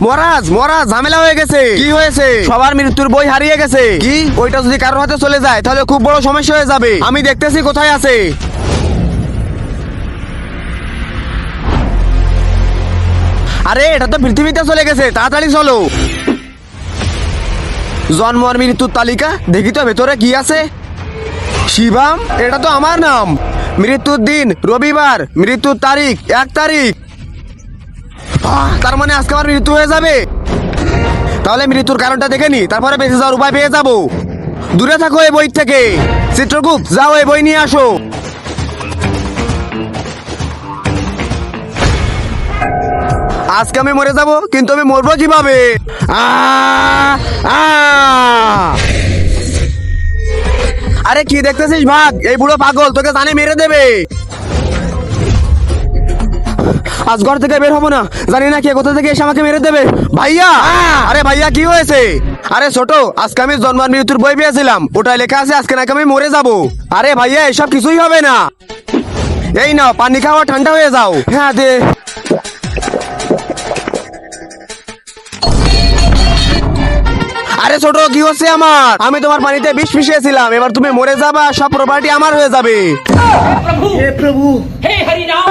মহারাজ মহারাজ ঝামেলা হয়ে গেছে। কি হয়েছে? সবার মৃত্যুর বই হারিয়ে গেছে। কি? ওইটা যদি কারোর হাতে চলে যায় তাহলে খুব বড় সমস্যা হয়ে যাবে। আমি দেখতেছি কোথায় আছে। আরে এটা তো পৃথিবীতে চলে গেছে, তাড়াতাড়ি চলো। জন্ম আর মৃত্যুর তালিকা দেখি তো ভেতরে কি আছে। শিবাম, এটা তো আমার নাম। মৃত্যুর দিন রবিবার, মৃত্যুর তারিখ 1 তারিখ। তার মানে আজকে আমার মৃত্যু হয়ে যাবে। তাহলে মৃত্যুর কারণটা দেখে নি, তারপরে বেঁচে যাওয়ার উপায় পেয়ে যাবো। দূরে থাকো এই বই থেকে। চিত্রগুপ্ত, যাও এই বই নিয়ে আসো। আজকে আমি মরে যাব, কিন্তু আমি মরবো কিভাবে? আরে কি দেখতেছিস? ভাগ, এই বুড়ো পাগল তোকে জানে মেরে দেবে। আজ ঘর থেকে বের হবো না, জানি না কে কোথা থেকে এসে আমাকে মেরে দেবে। ভাইয়া! আরে ভাইয়া কি হয়েছে? আরে ছোট, আজকে আমি জন্ম আর মৃত্যুর বই পেয়েছিলাম, ওটাই লেখা আছে আজকে নাকি আমি মরে যাব। আরে ভাইয়া, এসব কিছুই হবে না। এই নাও পানি খাওয়া, ঠান্ডা হয়ে যাও। হ্যাঁ দে। আরে ছোট, কি হচ্ছে আমার? আমি তোমার পানিতে বিষ মিশিয়েছিলাম, এবার তুমি মরে যাবা, সব প্রপার্টি আমার হয়ে যাবে। हे प्रभु हे हरि राम